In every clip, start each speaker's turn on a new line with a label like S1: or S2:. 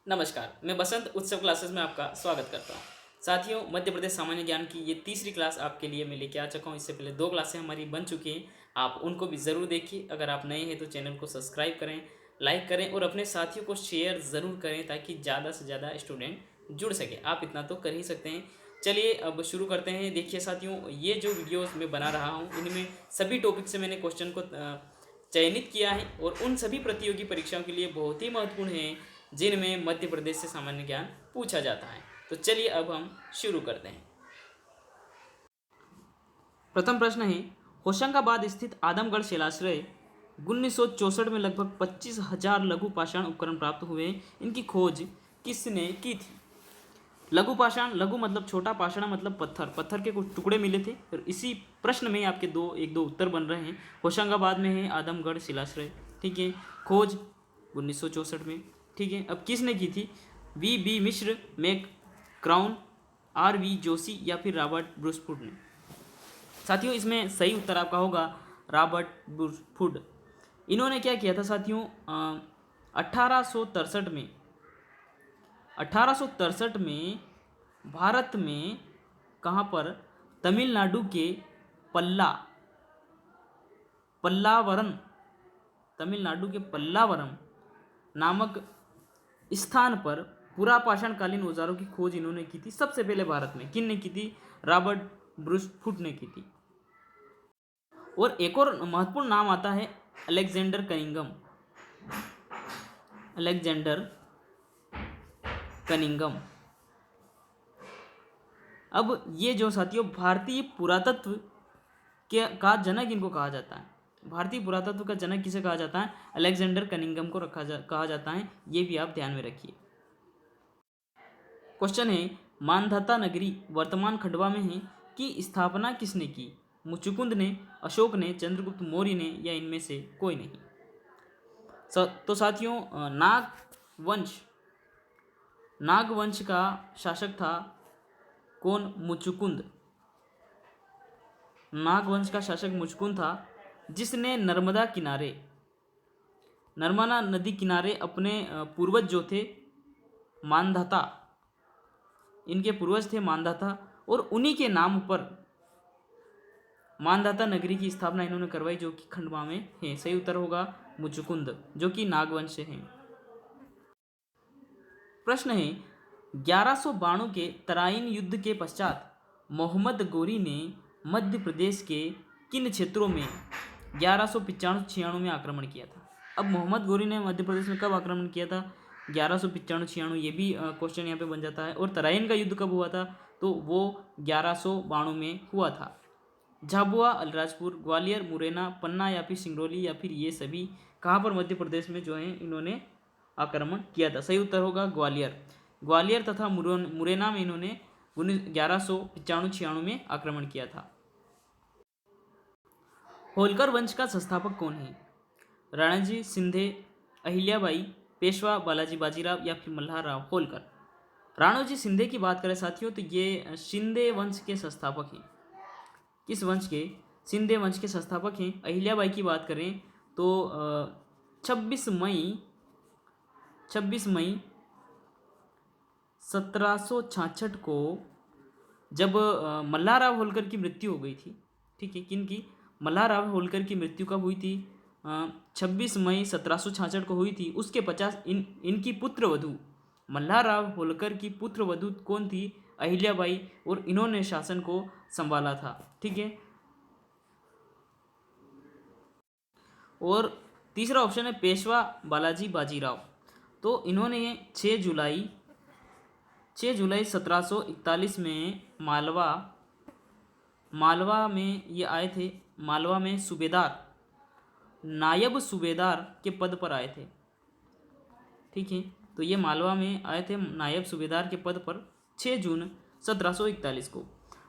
S1: नमस्कार, मैं बसंत उत्सव क्लासेस में आपका स्वागत करता हूँ। साथियों, मध्य प्रदेश सामान्य ज्ञान की ये तीसरी क्लास आपके लिए मैं लेके आ चुका हूँ। इससे पहले 2 क्लासें हमारी बन चुकी हैं, आप उनको भी ज़रूर देखिए। अगर आप नए हैं तो चैनल को सब्सक्राइब करें, लाइक करें और अपने साथियों को शेयर ज़रूर करें ताकि ज़्यादा से ज़्यादा स्टूडेंट जुड़ सकें। आप इतना तो कर ही सकते हैं। चलिए अब शुरू करते हैं। देखिए साथियों, ये जो वीडियोज़ मैं बना रहा हूँ, इनमें सभी टॉपिक से मैंने क्वेश्चन को चयनित किया है और उन सभी प्रतियोगी परीक्षाओं के लिए बहुत ही महत्वपूर्ण हैं जिनमें मध्य प्रदेश से सामान्य ज्ञान पूछा जाता है। तो चलिए अब हम शुरू करते हैं। प्रथम प्रश्न है, होशंगाबाद स्थित आदमगढ़ शिलाश्रय 1964 में लगभग 25,000 लघु पाषाण उपकरण प्राप्त हुए। इनकी खोज किसने की थी? लघु पाषाण, लघु मतलब छोटा, पाषाण मतलब पत्थर, पत्थर के कुछ टुकड़े मिले थे। और इसी प्रश्न में आपके एक दो उत्तर बन रहे हैं। होशंगाबाद में है आदमगढ़ शिलाश्रय, ठीक है। खोज 1964 में, ठीक है। अब किसने की थी? B Mishra, Mac Crown, R Joshi या फिर रॉबर्ट ब्रूसफुड ने? साथियों, इसमें सही उत्तर आपका होगा रॉबर्ट ब्रूसफुड। इन्होंने क्या किया था साथियों? 1863 में 1863 में भारत में कहाँ पर? तमिलनाडु के पल्लावरम, तमिलनाडु के पल्लावरम नामक स्थान पर पुरापाषाणकालीन औजारों की खोज इन्होंने की थी सबसे पहले भारत में। किन ने की थी? रॉबर्ट ब्रूसफुट ने की थी। और एक और महत्वपूर्ण नाम आता है अलेक्जेंडर कनिंगम। Alexander Cunningham. अब ये जो साथियों भारतीय पुरातत्व के का जनक इनको कहा जाता है। भारतीय पुरातत्व का जनक किसे कहा जाता है? अलेक्जेंडर कनिंगम को कहा जाता है। ये भी आप ध्यान में रखिए। क्वेश्चन है, मानधाता नगरी वर्तमान खंडवा में है की स्थापना किसने की? मुचुकुंद ने, अशोक ने, चंद्रगुप्त मौर्य ने या इनमें से कोई नहीं? तो साथियों, नागवंश का शासक था कौन? मुचुकुंद। नागवंश का शासक मुचुकुंद था, जिसने नर्मदा नदी किनारे अपने पूर्वज जो थे मानधाता, इनके पूर्वज थे मानधाता, और उन्हीं के नाम पर मानधाता नगरी की स्थापना इन्होंने करवाई जो कि खंडवा में है। सही उत्तर होगा मुचुकुंद, जो कि नागवंश से हैं। प्रश्न है, 1192 के तराइन युद्ध के पश्चात मोहम्मद गोरी ने मध्य प्रदेश के किन क्षेत्रों में 1195-96 में आक्रमण किया था? अब मोहम्मद गोरी ने मध्य प्रदेश में कब आक्रमण किया था? 1195-96, ये भी क्वेश्चन यहाँ पे बन जाता है। और तराइन का युद्ध कब हुआ था? तो वो 1192 में हुआ था। झाबुआ, अलीराजपुर, ग्वालियर, मुरैना, पन्ना या फिर सिंगरौली या फिर ये सभी कहाँ पर मध्य प्रदेश में जो है इन्होंने आक्रमण किया था? सही उत्तर होगा ग्वालियर तथा मुरैना में इन्होंने 1195-96 में आक्रमण किया था। होलकर वंश का संस्थापक कौन है? राणाजी शिंदे, अहिल्याबाई, पेशवा बालाजी बाजीराव या फिर मल्हारराव होलकर? राणोजी शिंदे की बात करें साथियों तो ये शिंदे वंश के संस्थापक हैं। किस वंश के? शिंदे वंश के संस्थापक हैं। अहिल्याबाई की बात करें तो 26 मई 1766 को जब मल्हारराव होलकर की मृत्यु हो गई थी, ठीक है। किन की? मल्हारराव होलकर की मृत्यु कब हुई थी? 26 मई 1766 को हुई थी। उसके 50 इनकी पुत्रवधू मल्हारराव होलकर की पुत्रवधू कौन थी? अहिल्याबाई, और इन्होंने शासन को संभाला था, ठीक है। और तीसरा ऑप्शन है पेशवा बालाजी बाजीराव। तो इन्होंने 6 जुलाई 1741 में मालवा में ये आए थे। मालवा में नायब सूबेदार के पद पर आए थे, ठीक है। तो ये मालवा में आए थे नायब सूबेदार के पद पर 6 जून 1741 को।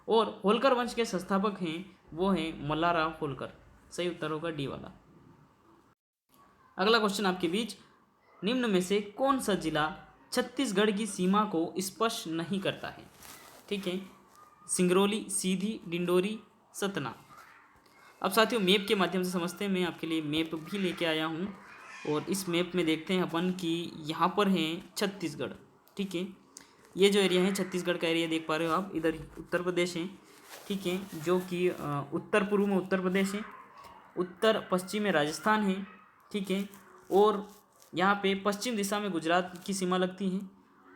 S1: और होलकर वंश के संस्थापक हैं वो हैं मल्हारराव होलकर। सही उत्तर होगा डी वाला। अगला क्वेश्चन आपके बीच, निम्न में से कौन सा जिला छत्तीसगढ़ की सीमा को स्पर्श नहीं करता है? ठीक है, सिंगरौली, सीधी, डिंडोरी, सतना। अब साथियों मैप के माध्यम से समझते हैं। मैं आपके लिए मैप भी लेके आया हूँ। और इस मैप में देखते हैं अपन कि यहाँ पर है छत्तीसगढ़। ठीक है, ये जो एरिया है छत्तीसगढ़ का एरिया देख पा रहे हो आप। इधर उत्तर प्रदेश है, ठीक है, जो कि उत्तर पूर्व में उत्तर प्रदेश है, उत्तर पश्चिम में राजस्थान है, ठीक है, और यहाँ पे पश्चिम दिशा में गुजरात की सीमा लगती है,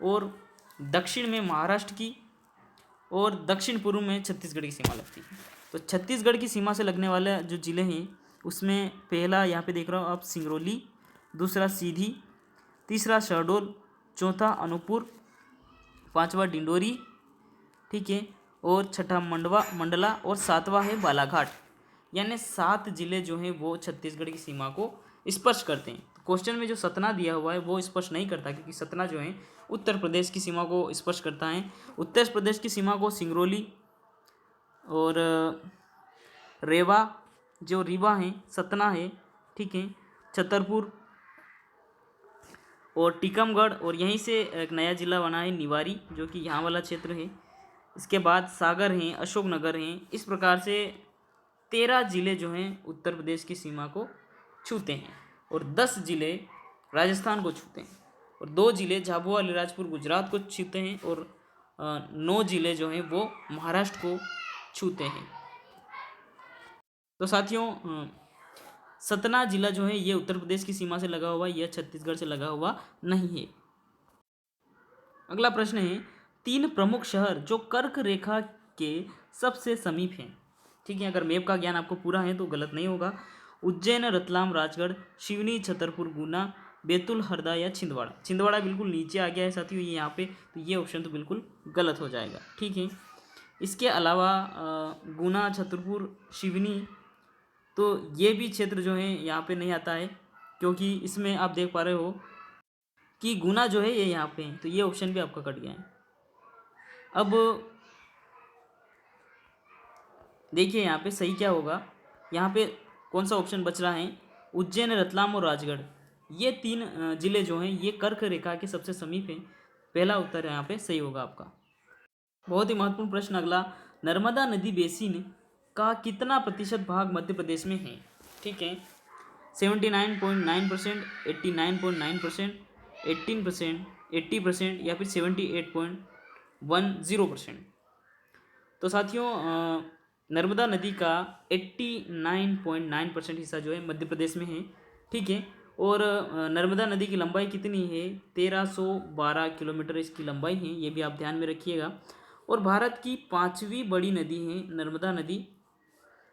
S1: और दक्षिण में महाराष्ट्र की, और दक्षिण पूर्व में छत्तीसगढ़ की सीमा लगती है। तो छत्तीसगढ़ की सीमा से लगने वाले जो ज़िले हैं उसमें पहला यहाँ पे देख रहा हो आप सिंगरौली, दूसरा सीधी, तीसरा शहडोल, चौथा अनूपपुर, पांचवा डिंडोरी, ठीक है, और छठा मंडला, और सातवां है बालाघाट। यानी 7 जिले जो हैं वो छत्तीसगढ़ की सीमा को स्पर्श करते हैं। तो क्वेश्चन में जो सतना दिया हुआ है वो स्पर्श नहीं करता, क्योंकि सतना जो है उत्तर प्रदेश की सीमा को स्पर्श करता है। उत्तर प्रदेश की सीमा को सिंगरौली और रेवा, जो रीवा है, सतना है, ठीक है, छतरपुर और टीकमगढ़, और यहीं से एक नया जिला बना है निवारी, जो कि यहाँ वाला क्षेत्र है। इसके बाद सागर हैं, अशोकनगर हैं। इस प्रकार से 13 जिले जो हैं उत्तर प्रदेश की सीमा को छूते हैं, और 10 जिले राजस्थान को छूते हैं, और 2 जिले झाबुआ अलीराजपुर गुजरात को छूते हैं, और 9 जिले जो हैं वो महाराष्ट्र को छूते हैं। तो साथियों, सतना जिला जो है ये उत्तर प्रदेश की सीमा से लगा हुआ, यह छत्तीसगढ़ से लगा हुआ नहीं है। अगला प्रश्न है 3 प्रमुख शहर जो कर्क रेखा के सबसे समीप हैं। ठीक है, अगर मैप का ज्ञान आपको पूरा है तो गलत नहीं होगा। उज्जैन, रतलाम, राजगढ़, सिवनी, छतरपुर, गुना, बैतूल, हरदा या छिंदवाड़ा। छिंदवाड़ा बिल्कुल नीचे आ गया है साथियों ये यहाँ पे, तो ये ऑप्शन तो बिल्कुल गलत हो जाएगा। ठीक है, इसके अलावा गुना, छतरपुर, सिवनी, तो ये भी क्षेत्र जो है यहाँ पे नहीं आता है, क्योंकि इसमें आप देख पा रहे हो कि गुना जो है ये यहाँ पे है, तो ये ऑप्शन भी आपका कट गया है। अब देखिए यहाँ पे सही क्या होगा, यहाँ पे कौन सा ऑप्शन बच रहा है, उज्जैन, रतलाम और राजगढ़। ये 3 जिले जो हैं ये कर्क रेखा के सबसे समीप हैं। पहला उत्तर यहाँ पे सही होगा आपका। बहुत ही महत्वपूर्ण प्रश्न अगला, नर्मदा नदी बेसिन का कितना प्रतिशत भाग मध्य प्रदेश में है। ठीक है, 79.9%, 89.9%, 18%, 80% या फिर 78.10%। तो साथियों, नर्मदा नदी का 89.9% हिस्सा जो है मध्य प्रदेश में है। ठीक है, और नर्मदा नदी की लंबाई कितनी है, 1312 किलोमीटर इसकी लंबाई है, ये भी आप ध्यान में रखिएगा। और भारत की 5वीं बड़ी नदी है नर्मदा नदी।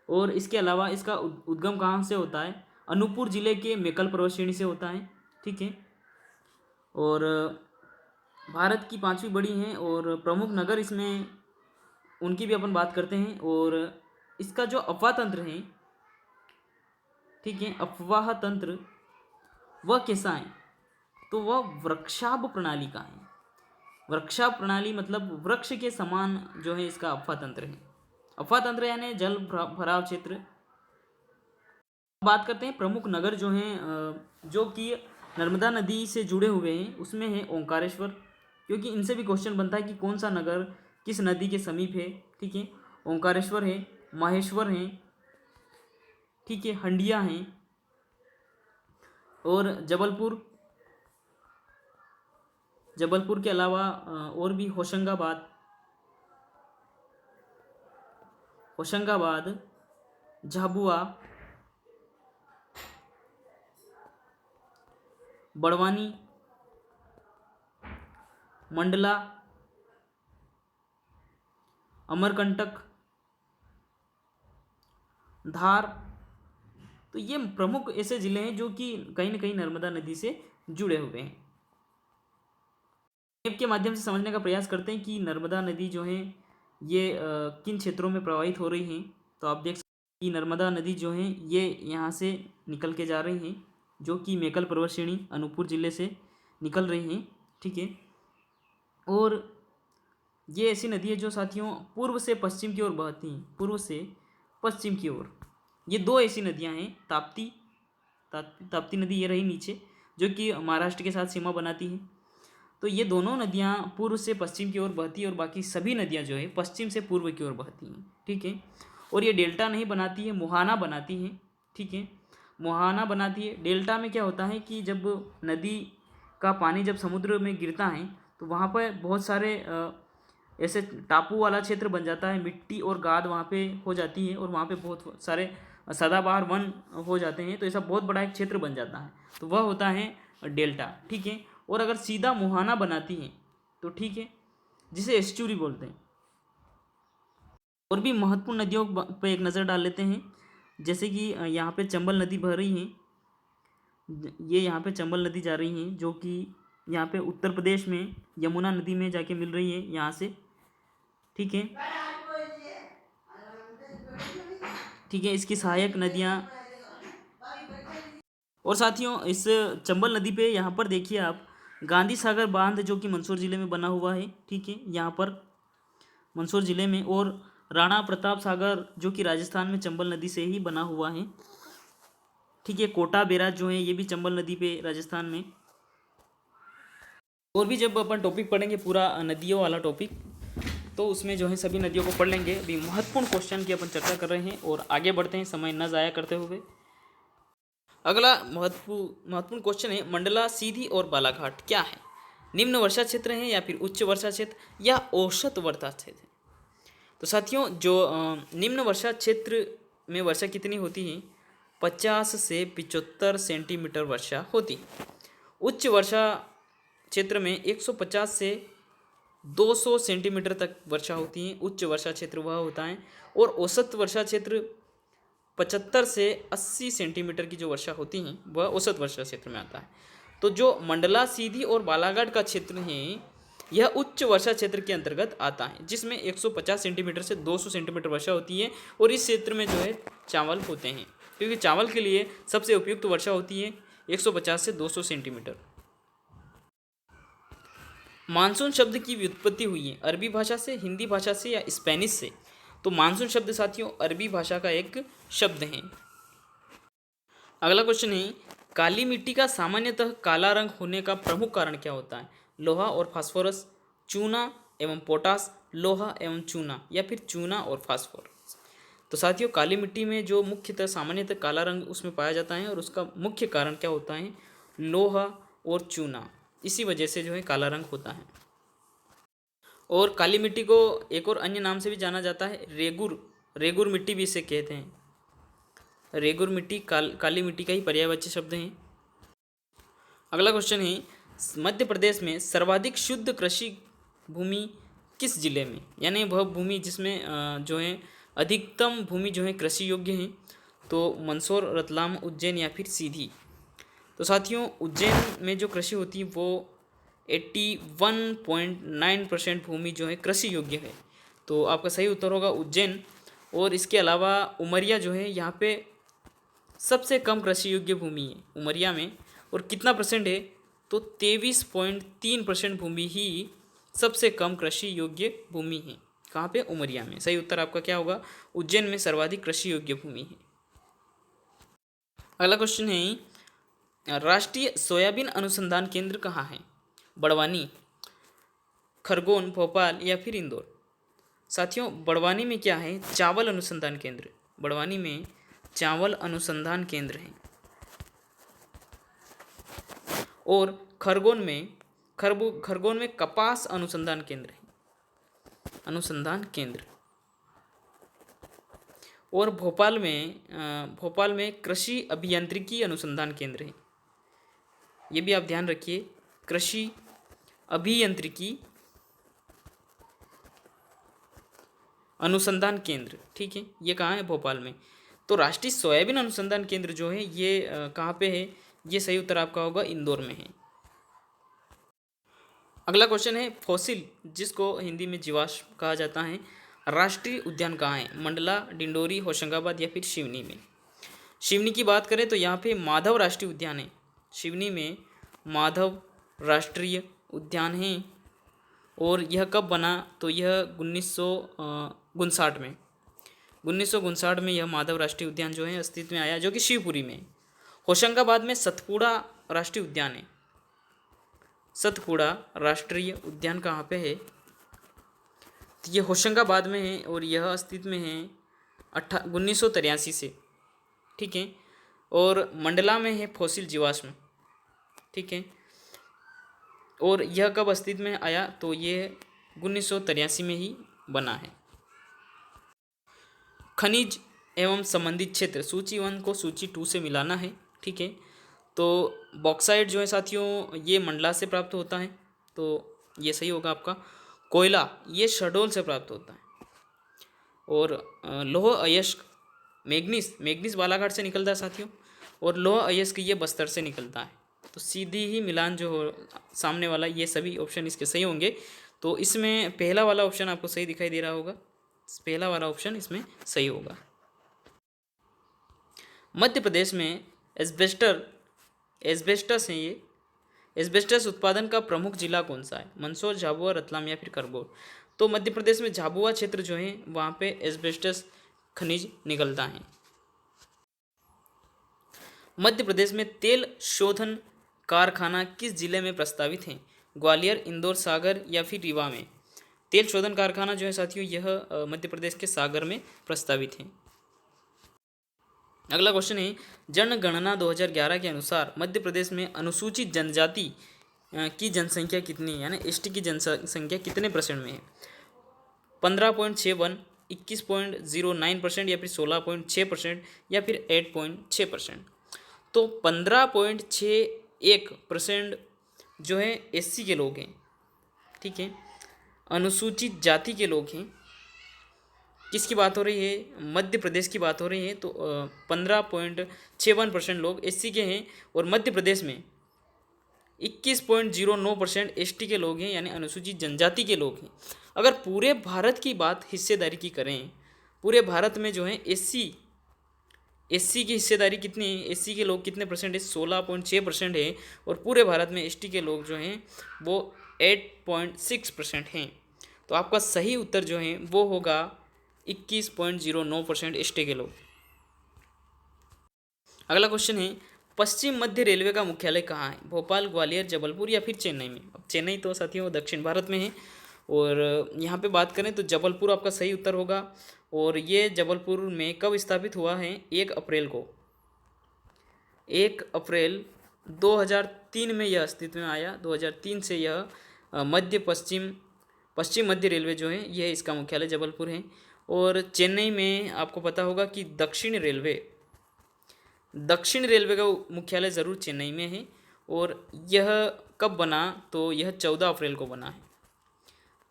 S1: और इसके अलावा इसका उद्गम कहाँ से होता है, अनूपपुर जिले के मेकल पर्वत श्रेणी से होता है। ठीक है, और भारत की 5वीं बड़ी हैं, और प्रमुख नगर इसमें उनकी भी अपन बात करते हैं। और इसका जो अफवाह तंत्र है, ठीक है, अफवाह तंत्र वह कैसा है, तो वह वृक्षाभ प्रणाली का है। वृक्षाभ प्रणाली मतलब वृक्ष के समान जो है इसका अफवाह तंत्र है। अफवाह तंत्र यानी जल भराव क्षेत्र। बात करते हैं प्रमुख नगर जो हैं जो कि नर्मदा नदी से जुड़े हुए हैं, उसमें है ओंकारेश्वर, क्योंकि इनसे भी क्वेश्चन बनता है कि कौन सा नगर किस नदी के समीप है। ठीक है, ओंकारेश्वर है, माहेश्वर है, ठीक है, हंडिया है, और जबलपुर। जबलपुर के अलावा और भी होशंगाबाद, झाबुआ, बड़वानी, मंडला, अमरकंटक, धार। तो ये प्रमुख ऐसे जिले हैं जो कि कहीं ना कहीं नर्मदा नदी से जुड़े हुए हैं। मैप के माध्यम से समझने का प्रयास करते हैं कि नर्मदा नदी जो है ये किन क्षेत्रों में प्रवाहित हो रही हैं। तो आप देख सकते हैं कि नर्मदा नदी जो है ये यहाँ से निकल के जा रही हैं, जो कि मेकल पर्वत श्रेणी अनूपपुर जिले से निकल रही हैं। ठीक है, और ये ऐसी नदी है जो साथियों पूर्व से पश्चिम की ओर बहती हैं, पूर्व से पश्चिम की ओर। ये 2 ऐसी नदियाँ हैं, ताप्ती नदी ये रही नीचे, जो कि महाराष्ट्र के साथ सीमा बनाती है। तो ये दोनों नदियाँ पूर्व से पश्चिम की ओर बहती है, और बाकी सभी नदियाँ जो है पश्चिम से पूर्व की ओर बहती हैं। ठीक है, और ये डेल्टा नहीं बनाती है, मुहाना बनाती हैं। ठीक है, मुहाना बनाती है। डेल्टा में क्या होता है कि जब नदी का पानी जब समुद्र में गिरता है तो वहाँ पर बहुत सारे ऐसे टापू वाला क्षेत्र बन जाता है, मिट्टी और गाद वहाँ पे हो जाती है और वहाँ पे बहुत सारे सदाबहार वन हो जाते हैं, तो ऐसा बहुत बड़ा एक क्षेत्र बन जाता है, तो वह होता है डेल्टा। ठीक है। और अगर सीधा मुहाना बनाती है तो ठीक है, जिसे एस्चुरी बोलते हैं। और भी महत्वपूर्ण नदियों पर एक नज़र डाल लेते हैं, जैसे कि यहाँ पे चंबल नदी बह रही है, ये यहाँ पे चंबल नदी जा रही है, जो कि यहाँ पे उत्तर प्रदेश में यमुना नदी में जाके मिल रही है यहाँ से। ठीक है। ठीक है, इसकी सहायक नदियाँ। और साथियों, इस चंबल नदी पे यहाँ पर देखिए आप, गांधी सागर बांध जो कि मंदसौर ज़िले में बना हुआ है। ठीक है, यहाँ पर मंदसौर ज़िले में। और राणा प्रताप सागर जो कि राजस्थान में चंबल नदी से ही बना हुआ है। ठीक है, कोटा बैराज जो है ये भी चंबल नदी पे राजस्थान में। और भी जब अपन टॉपिक पढ़ेंगे पूरा नदियों वाला टॉपिक, तो उसमें जो है सभी नदियों को पढ़ लेंगे। अभी महत्वपूर्ण क्वेश्चन की अपन चर्चा कर रहे हैं और आगे बढ़ते हैं समय न ज़ाया करते हुए। अगला महत्वपूर्ण क्वेश्चन है, मंडला, सीधी और बालाघाट क्या है? निम्न वर्षा क्षेत्र है या फिर उच्च वर्षा क्षेत्र या औसत वर्षा क्षेत्र? तो साथियों, जो निम्न वर्षा क्षेत्र में वर्षा कितनी होती है? 50 से 75 सेंटीमीटर वर्षा होती है। उच्च वर्षा क्षेत्र में 150 से 200 सेंटीमीटर तक वर्षा होती है, उच्च वर्षा क्षेत्र वह होता है। और औसत वर्षा क्षेत्र 75 से 80 सेंटीमीटर की जो वर्षा होती है वह औसत वर्षा क्षेत्र में आता है। तो जो मंडला, सीधी और बालाघाट का क्षेत्र है यह उच्च वर्षा क्षेत्र के अंतर्गत आता है, जिसमें 150 सेंटीमीटर से 200 सेंटीमीटर वर्षा होती है। और इस क्षेत्र में जो है चावल होते हैं, क्योंकि चावल के लिए सबसे उपयुक्त वर्षा होती है 150 से 200 सेंटीमीटर। मानसून शब्द की व्युत्पत्ति हुई है अरबी भाषा से, हिंदी भाषा से या स्पेनिश से? तो मानसून शब्द साथियों अरबी भाषा का एक शब्द है। अगला क्वेश्चन है, काली मिट्टी का सामान्यतः काला रंग होने का प्रमुख कारण क्या होता है? लोहा और फास्फोरस, चूना एवं पोटास, लोहा एवं चूना या फिर चूना और फास्फोरस? तो साथियों, काली मिट्टी में जो मुख्यतः सामान्यतः काला रंग उसमें पाया जाता है और उसका मुख्य कारण क्या होता है? लोहा और चूना, इसी वजह से जो है काला रंग होता है। और काली मिट्टी को एक और अन्य नाम से भी जाना जाता है, रेगुर। रेगुर मिट्टी भी इसे कहते हैं। रेगुर मिट्टी काली मिट्टी का ही पर्यायवाची शब्द है। अगला क्वेश्चन है, मध्य प्रदेश में सर्वाधिक शुद्ध कृषि भूमि किस जिले में? यानी वह भूमि जिसमें जो है अधिकतम भूमि जो है कृषि योग्य है। तो मंदसौर, रतलाम, उज्जैन या फिर सीधी? तो साथियों, उज्जैन में जो कृषि होती है वो 81.9% भूमि जो है कृषि योग्य है। तो आपका सही उत्तर होगा उज्जैन। और इसके अलावा उमरिया जो है यहाँ पे सबसे कम कृषि योग्य भूमि है उमरिया में। और कितना परसेंट है? तो 23.3% भूमि ही सबसे कम कृषि योग्य भूमि है। कहाँ पे? उमरिया में। सही उत्तर आपका क्या होगा? उज्जैन में सर्वाधिक कृषि योग्य भूमि है। अगला क्वेश्चन है, राष्ट्रीय सोयाबीन अनुसंधान केंद्र कहाँ है? बड़वानी, खरगोन, भोपाल या फिर इंदौर? साथियों, बड़वानी में क्या है? चावल अनुसंधान केंद्र। बड़वानी में चावल अनुसंधान केंद्र है। और खरगोन में कपास अनुसंधान केंद्र है, अनुसंधान केंद्र। और भोपाल में कृषि अभियांत्रिकी अनुसंधान केंद्र है। ये भी आप ध्यान रखिए, कृषि अभियांत्रिकी अनुसंधान केंद्र। ठीक है, ये कहाँ है? भोपाल में। तो राष्ट्रीय सोयाबीन अनुसंधान केंद्र जो है ये कहाँ पे है? ये सही उत्तर आपका होगा इंदौर में है। अगला क्वेश्चन है, फॉसिल जिसको हिंदी में जीवाश्म कहा जाता है, राष्ट्रीय उद्यान कहाँ है? मंडला, डिंडोरी, होशंगाबाद या फिर सिवनी में? सिवनी की बात करें तो यहाँ पे माधव राष्ट्रीय उद्यान है। सिवनी में माधव राष्ट्रीय उद्यान है। और यह कब बना? तो यह 1959 में 1959 में यह माधव राष्ट्रीय उद्यान जो है अस्तित्व में आया, जो कि शिवपुरी में। होशंगाबाद में सतपुड़ा राष्ट्रीय उद्यान है। सतपुड़ा राष्ट्रीय उद्यान कहाँ पे है? तो ये होशंगाबाद में है और यह अस्तित्व में है 1983 से। ठीक है, और मंडला में है फॉसिल जीवाश्म, ठीक है। और यह कब अस्तित्व में आया, तो ये 1983 में ही बना है। खनिज एवं संबंधित क्षेत्र, सूची 1 को सूची 2 से मिलाना है, ठीक है। तो बॉक्साइट जो है साथियों ये मंडला से प्राप्त होता है, तो ये सही होगा आपका। कोयला ये शहडोल से प्राप्त होता है। और लौह अयस्क मैग्नीज बालाघाट से निकलता है साथियों, और लौह अयस्क ये बस्तर से निकलता है। तो सीधी ही मिलान जो हो सामने वाला, ये सभी ऑप्शन इसके सही होंगे। तो इसमें पहला वाला ऑप्शन आपको सही दिखाई दे रहा होगा, पहला वाला ऑप्शन इसमें सही होगा। मध्य प्रदेश में एस्बेस्टस है ये, एस्बेस्टस उत्पादन का प्रमुख जिला कौन सा है, मंदसौर, झाबुआ, रतलाम या फिर करबोर। तो मध्य प्रदेश में झाबुआ क्षेत्र जो है वहाँ पे एस्बेस्टस खनिज निकलता है। मध्य प्रदेश में तेल शोधन कारखाना किस जिले में प्रस्तावित है, ग्वालियर, इंदौर, सागर या फिर रीवा में। तेल शोधन कारखाना जो है साथियों यह मध्य प्रदेश के सागर में प्रस्तावित है। अगला क्वेश्चन है, जनगणना 2011 के अनुसार मध्य प्रदेश में अनुसूचित जनजाति की जनसंख्या कितनी है, यानी एसटी की जनसंख्या कितने परसेंट में है, 15.61, 21.09% या फिर 16.6% या फिर 8.6%। तो 15.61% जो है एससी के लोग हैं, ठीक है, अनुसूचित जाति के लोग हैं। किसकी बात हो रही है, मध्य प्रदेश की बात हो रही है। तो 15.61% लोग एससी के हैं, और मध्य प्रदेश में 21.09% एसटी के लोग हैं, यानी अनुसूचित जनजाति के लोग हैं। अगर पूरे भारत की बात हिस्सेदारी की करें, पूरे भारत में जो है एससी की हिस्सेदारी कितनी है, एससी के लोग कितने परसेंट है, 16.6% है, और पूरे भारत में एसटी के लोग जो हैं वो 8.6% हैं। तो आपका सही उत्तर जो है वो होगा 21.09% एसटी के लोग। अगला क्वेश्चन है, पश्चिम मध्य रेलवे का मुख्यालय कहाँ है, भोपाल, ग्वालियर, जबलपुर या फिर चेन्नई में। अब चेन्नई तो साथियों दक्षिण भारत में है, और यहाँ पे बात करें तो जबलपुर आपका सही उत्तर होगा। और ये जबलपुर में कब स्थापित हुआ है, 1 अप्रैल को, 1 अप्रैल 2003 में यह अस्तित्व में आया। 2003 से यह पश्चिम मध्य रेलवे जो है यह इसका मुख्यालय जबलपुर है। और चेन्नई में आपको पता होगा कि दक्षिण रेलवे का मुख्यालय ज़रूर चेन्नई में है। और यह कब बना, तो यह 14 अप्रैल को बना है,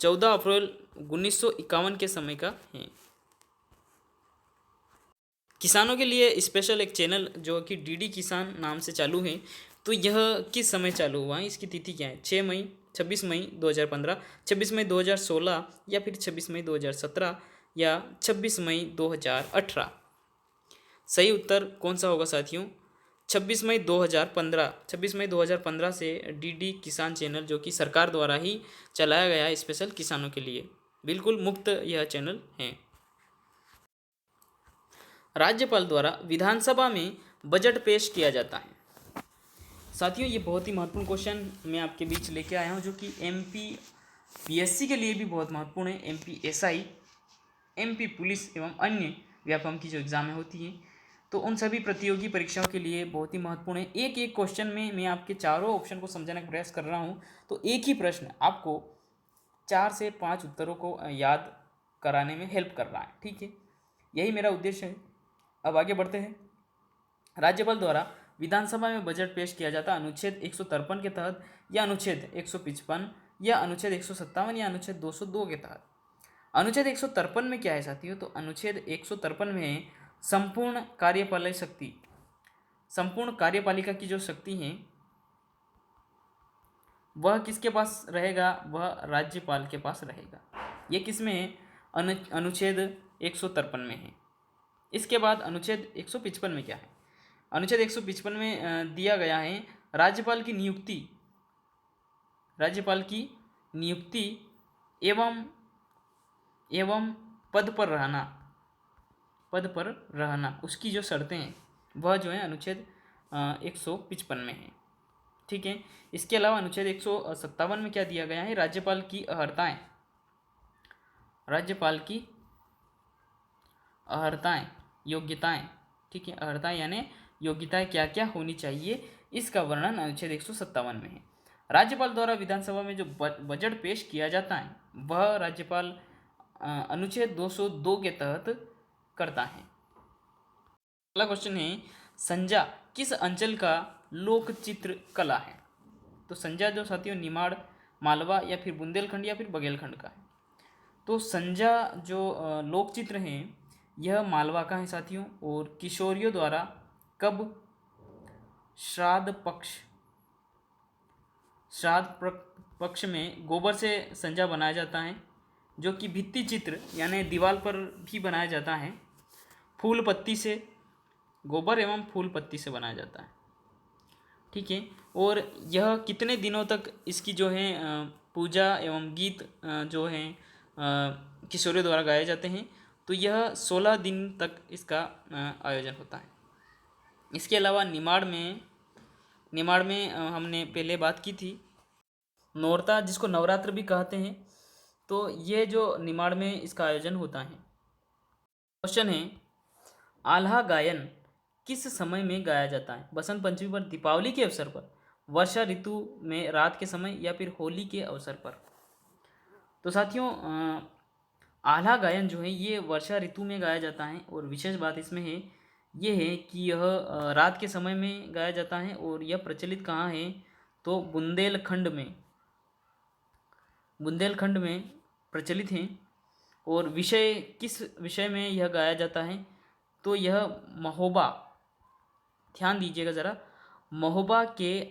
S1: 14 अप्रैल 1951 के समय का है। किसानों के लिए स्पेशल एक चैनल जो कि डीडी किसान नाम से चालू है, तो यह किस समय चालू हुआ है, इसकी तिथि क्या है, 26 मई 2015, 26 मई 2016 या फिर 26 मई 2017 या 26 मई 2018। सही उत्तर कौन सा होगा साथियों, 26 मई 2015 से डीडी किसान चैनल जो कि सरकार द्वारा ही चलाया गया है स्पेशल किसानों के लिए, बिल्कुल मुफ्त यह चैनल है। राज्यपाल द्वारा विधानसभा में बजट पेश किया जाता है। साथियों ये बहुत ही महत्वपूर्ण क्वेश्चन मैं आपके बीच लेके आया हूँ, जो कि MPPSC के लिए भी बहुत महत्वपूर्ण है। MPSI, MP पुलिस एवं अन्य व्यापम की जो एग्ज़ामें होती हैं, तो उन सभी प्रतियोगी परीक्षाओं के लिए बहुत ही महत्वपूर्ण है। एक एक क्वेश्चन में मैं आपके चारों ऑप्शन को समझाने का प्रयास कर रहा हूँ, तो एक ही प्रश्न आपको 4 से 5 उत्तरों को याद कराने में हेल्प कर रहा है, ठीक है, यही मेरा उद्देश्य है। अब आगे बढ़ते हैं। राज्यपाल द्वारा विधानसभा में बजट पेश किया जाता अनुच्छेद 153 के तहत, या अनुच्छेद 155 या अनुच्छेद 157 या अनुच्छेद 202 के तहत। अनुच्छेद 153 में क्या है साथियों, तो अनुच्छेद 153 में संपूर्ण कार्यपालिका की जो शक्ति है वह किसके पास रहेगा, वह राज्यपाल के पास रहेगा। ये किस में है, अनुच्छेद 153 में है। इसके बाद अनुच्छेद 155 में क्या है, अनुच्छेद 155 में दिया गया है राज्यपाल की नियुक्ति एवं पद पर रहना उसकी जो शर्तें हैं वह जो है अनुच्छेद 155 में है, ठीक है। इसके अलावा अनुच्छेद 157 में क्या दिया गया है, राज्यपाल की अहर्ताएं योग्यताएं, ठीक है, अहर्ताएं यानी योग्यताएं क्या क्या होनी चाहिए, इसका वर्णन अनुच्छेद 157 में है। राज्यपाल द्वारा विधानसभा में जो बजट पेश किया जाता है वह राज्यपाल अनुच्छेद 202 के तहत करता है। अगला क्वेश्चन है, संजा किस अंचल का लोक चित्र कला है? तो संजा जो साथियों निमाड़, मालवा या फिर बुंदेलखंड या फिर बघेलखंड का है। तो संजा जो लोक चित्र है यह मालवा का है साथियों, और किशोरियों द्वारा कब? श्राद्ध पक्ष में गोबर से संजा बनाया जाता है, जो कि भित्ति चित्र यानी दीवार पर भी बनाया जाता है। फूल पत्ती से, गोबर एवं फूल पत्ती से बनाया जाता है, ठीक है। और यह कितने दिनों तक इसकी जो है पूजा एवं गीत जो हैं किशोरियों द्वारा गाए जाते हैं? तो यह 16 दिन तक इसका आयोजन होता है। इसके अलावा निमाड़ में हमने पहले बात की थी, नौरता जिसको नवरात्र भी कहते हैं, तो ये जो निमाड़ में इसका आयोजन होता है। क्वेश्चन है, आल्हा गायन किस समय में गाया जाता है? बसंत पंचमी पर, दीपावली के अवसर पर, वर्षा ऋतु में रात के समय या फिर होली के अवसर पर? तो साथियों आल्हा गायन जो है ये वर्षा ऋतु में गाया जाता है, और विशेष बात इसमें है ये है कि यह रात के समय में गाया जाता है, और यह प्रचलित कहाँ है? तो बुंदेलखंड में प्रचलित हैं। और विषय किस विषय में यह गाया जाता है? तो यह महोबा, ध्यान दीजिएगा ज़रा, महोबा के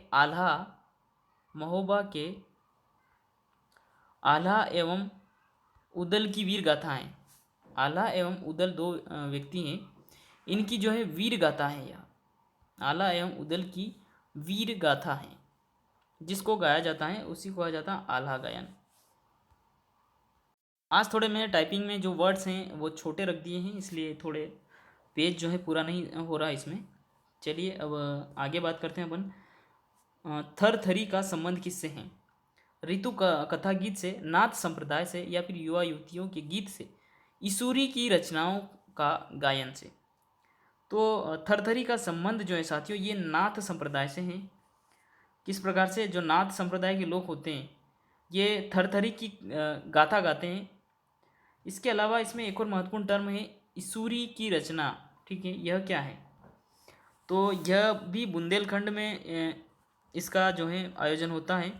S1: आल्हा एवं उदल की वीर गाथाएं। आल्हा एवं उदल दो व्यक्ति हैं, इनकी जो है वीर गाथा है, यह आल्हा एवं उदल की वीर गाथा है, जिसको गाया जाता है उसी को कहा जाता है आल्हा गायन। आज थोड़े मैंने टाइपिंग में जो वर्ड्स हैं वो छोटे रख दिए हैं, इसलिए थोड़े पेज जो है पूरा नहीं हो रहा इसमें। चलिए अब आगे बात करते हैं अपन। थरथरी का संबंध किससे है? ऋतु का कथा गीत से, नाथ संप्रदाय से, या फिर युवा युवतियों के गीत से, ईसूरी की रचनाओं का गायन से? तो थरथरी का संबंध जो है साथियों ये नाथ संप्रदाय से है। किस प्रकार से? जो नाथ संप्रदाय के लोग होते हैं ये थरथरी की गाथा गाते हैं। इसके अलावा इसमें एक और महत्वपूर्ण टर्म है ईसूरी की रचना, ठीक है, यह क्या है? तो यह भी बुंदेलखंड में इसका जो है आयोजन होता है,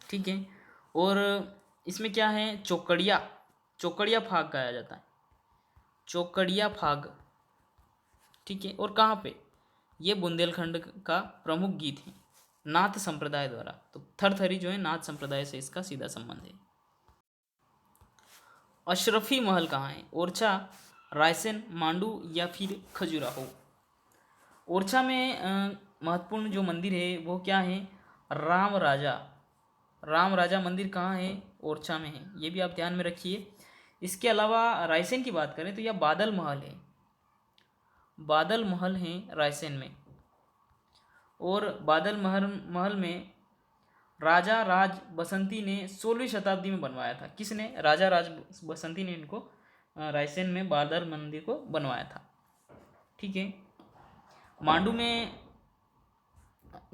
S1: ठीक है। और इसमें क्या है? चौकड़िया फाग गाया जाता है, चौकड़िया फाग, ठीक है। और कहाँ पे? ये बुंदेलखंड का प्रमुख गीत है नाथ संप्रदाय द्वारा। तो थरथरी जो है नाथ संप्रदाय से इसका सीधा संबंध है। अशरफी महल कहाँ है? ओरछा, रायसेन, मांडू या फिर खजुराहो? ओरछा में महत्वपूर्ण जो मंदिर है वो क्या है? राम राजा मंदिर कहाँ है? ओरछा में है, ये भी आप ध्यान में रखिए। इसके अलावा रायसेन की बात करें तो यह बादल महल है रायसेन में। और बादल महल में राजा राज बसंती ने 16वीं शताब्दी में बनवाया था। किसने? राजा राज बसंती ने इनको रायसेन में बादल मंदिर को बनवाया था, ठीक है। मांडू में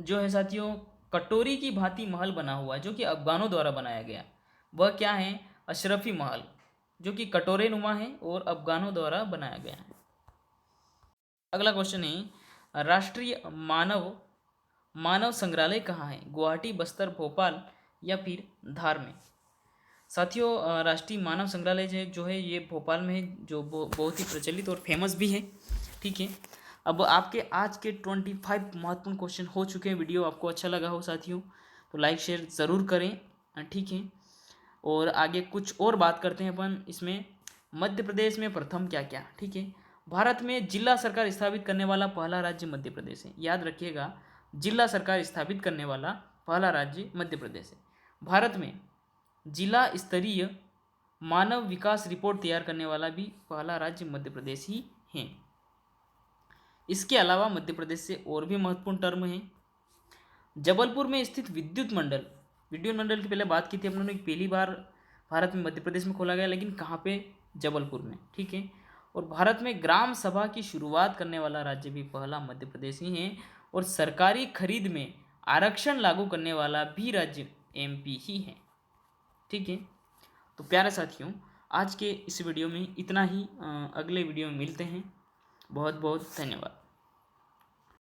S1: जो है साथियों कटोरी की भांति महल बना हुआ है जो कि अफगानों द्वारा बनाया गया। वह क्या है? अशरफी महल, जो कि कटोरे नुमा है और अफगानों द्वारा बनाया गया है। अगला क्वेश्चन है, राष्ट्रीय मानव संग्रहालय कहाँ है? गुवाहाटी, बस्तर, भोपाल या फिर धार में? साथियों राष्ट्रीय मानव संग्रहालय जो है ये भोपाल में है, जो बहुत ही प्रचलित और फेमस भी है, ठीक है। अब आपके आज के 25 महत्वपूर्ण क्वेश्चन हो चुके हैं। वीडियो आपको अच्छा लगा हो साथियों तो लाइक शेयर ज़रूर करें, ठीक है। और आगे कुछ और बात करते हैं अपन इसमें। मध्य प्रदेश में प्रथम क्या क्या, ठीक है। भारत में जिला सरकार स्थापित करने वाला पहला राज्य मध्य प्रदेश है, याद रखिएगा, जिला सरकार स्थापित करने वाला पहला राज्य मध्य प्रदेश है। भारत में जिला स्तरीय मानव विकास रिपोर्ट तैयार करने वाला भी पहला राज्य मध्य प्रदेश ही है। इसके अलावा मध्य प्रदेश से और भी महत्वपूर्ण टर्म है। जबलपुर में स्थित विद्युत मंडल की पहले बात की थी अपन लोगों ने, पहली बार भारत में मध्य प्रदेश में खोला गया, लेकिन कहाँ पे? जबलपुर में, ठीक है। और भारत में ग्राम सभा की शुरुआत करने वाला राज्य भी पहला मध्य प्रदेश ही है। और सरकारी खरीद में आरक्षण लागू करने वाला भी राज्य एमपी ही है। ठीक है, तो प्यारे साथियों, आज के इस वीडियो में इतना ही। अगले वीडियो में मिलते हैं। बहुत बहुत धन्यवाद।